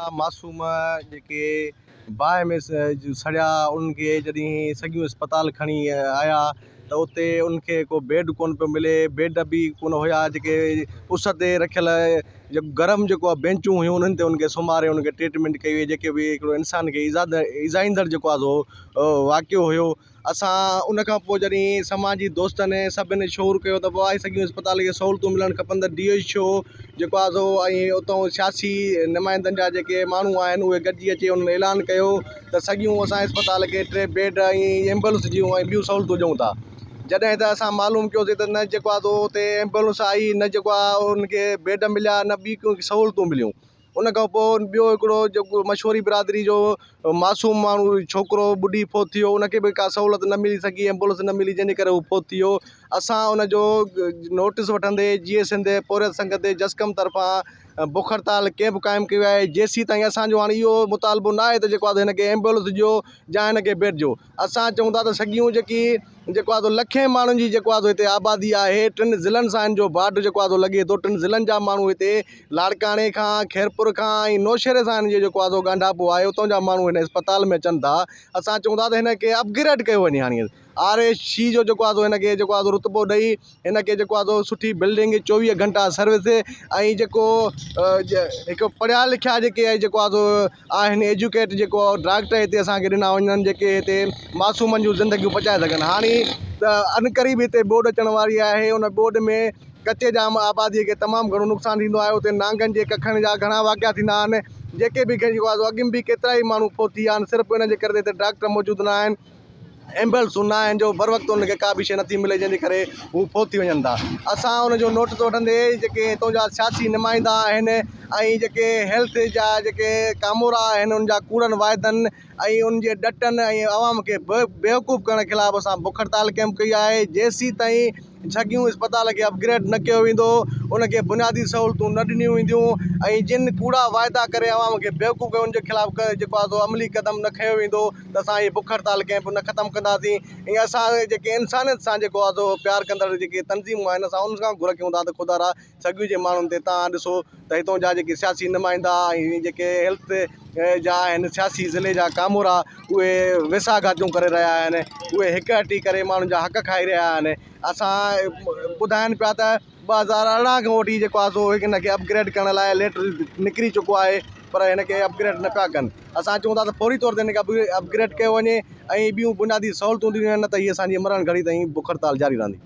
मासूम जेके बाहि में सड़िया उनखे जॾहिं सॼियूं अस्पताल खणी आया त उते उनखे को बेड कोन पियो मिले, बेड बि कोन हुया। जेके उस ते रखियल गरम जेको आहे बेंचूं हुयूं उन्हनि ते उनखे सुम्हारे उनखे ट्रीटमेंट कई वई, जेके बि हिकिड़ो इंसान खे इज़ाईंदड़ जेको आहे सो वाक़ियो हुयो। असां उन खां पोइ जॾहिं समाजी दोस्तनि सभिनी शोर कयो त भाई सॼियूं अस्पताल खे सहूलियतूं मिलणु खपनि, त DHO जेको आहे सो ऐं उतां सियासी नुमाइंदनि जा जेके माण्हू आहिनि उहे गॾिजी अची उन्हनि ऐलान कयो त सॼियूं असां अस्पताल खे 3 बेड ऐं एम्बुलेंस जूं ऐं ॿियूं सहूलियतूं ॾियूं था। जॾहिं त असां मालूम कयोसीं त न जेको आहे सो उते एम्बुलेंस आई, न जेको आहे उनखे बेड मिलिया, न ॿी कोई सहूलियतूं मिलियूं। उन खां पोइ ॿियो हिकिड़ो जेको मशहूरी बिरादरी जो मासूम माण्हू छोकिरो ॿुॾी फोत थियो, उनखे बि का सहूलियत न मिली सघी, एम्बुलेंस न मिली, जंहिंजे करे उहो फोत थियो। असां उनजो नोटिस वठंदे जीअं सिंध पोरियत संघ ते जसकम तरफ़ां बुख हड़ताल कैंप क़ाइमु कयो आहे, जेसीं ताईं असांजो हाणे इहो मुतालबो न आहे त जेको आहे हिनखे एम्बुलेंस ॾियो या हिनखे बेड ॾियो। असां चऊं था त सॼियूं जेको आहे लखे माण्हुनि जी जेको आहे हिते आबादी आहे, 3 ज़िलनि सां हिन जो बार्डर जेको आहे लॻे थो। 3 ज़िलनि जा माण्हू हिते लाड़काणे खां, खैरपुर खां ऐं नौशहरे सां हिन जो जेको आहे ॻंढापो आहे, उतां जा माण्हू हिन अस्पताल में अचनि था। असां चऊं था त हिनखे अपग्रेड कयो वञे, हाणे RSC जो जेको आहे हिनखे जेको आहे रुतबो ॾेई हिनखे जेको आहे सुठी बिल्डिंग, 24 घंटा सर्विस ऐं जेको हिकु पढ़िया लिखिया जेके जेको आहे आहिनि एजुकेट जेको डॉक्टर हिते असांखे ॾिना वञनि, जेके हिते मासूमनि जूं ज़िंदगियूं बचाए सघनि। हाणे त अनक़रीब हिते बोर्ड अचण वारी आहे, उन बोर्ड में कचे जाम आबादीअ खे तमामु घणो नुक़सानु थींदो आहे। उते नांगनि जे कखनि जा घणा वाक़िया थींदा आहिनि, जेके बि जेको आहे अॻु में बि केतिरा ई माण्हू फोत थी विया आहिनि, सिर्फ़ु इन जे करे हिते डॉक्टर मौजूदु न आहिनि, एम्बुलेंसूं न आहिनि, जो बर वक़्तु उनखे का बि शइ नथी मिले, जंहिंजे करे हू फोत थी वञनि था। असां उनजो नोटिस वठंदे जेके हितां जा सियासी नुमाइंदा आहिनि ऐं जेके हेल्थ जा जेके कामोरा आहिनि, उन जा कूड़नि वाइदनि ऐं उन जे ॾटनि ऐं आवाम खे बेवकूफ़ करण ख़िलाफ़ु असां बुख हड़ताल कैंप कई आहे। जेसीं ताईं सॼियूं अस्पताल खे अपग्रेड न कयो वेंदो, उनखे बुनियादी सहूलियतूं न ॾिनियूं वेंदियूं ऐं जिन कूड़ा वाइदा करे आवाम खे बेवकूफ़ कयो, उनजे ख़िलाफ़ु जेको आहे अमली क़दम न खयो वेंदो त असां इहे बुख हड़ताल कैंप न ख़तमु कंदासीं। ऐं असां जेके इंसानियत सां जेको आहे प्यार कंदड़ जेके तंज़ीमूं आहिनि, असां उन खां घुर कयूं था त ख़ुदा रा सॻियूं जे माण्हुनि ते तव्हां ॾिसो त हितां जा जेके सियासी नुमाइंदा ऐं जेके हेल्थ जा आहिनि, सियासी ज़िले जा कामोरा, उहे वेसाघाटियूं करे रहिया आहिनि, उहे हिकु हटी करे माण्हुनि जा हक़ खाई रहिया आहिनि। असां ॿुधाइनि पिया त 2018 खां वठी जेको आहे हिनखे अपग्रेड करण लाइ लेटर निकिरी चुको आहे, पर हिनखे अपग्रेड न पिया कनि। असां चऊं था त फौरी तौर ते हिनखे अपग्रेड कयो वञे ऐं ॿियूं बुनियादी सहूलियतूं ॾिनियूं वञनि, न त हीअ असांजी मरण घड़ी ताईं बुख हड़ताल जारी रहंदी।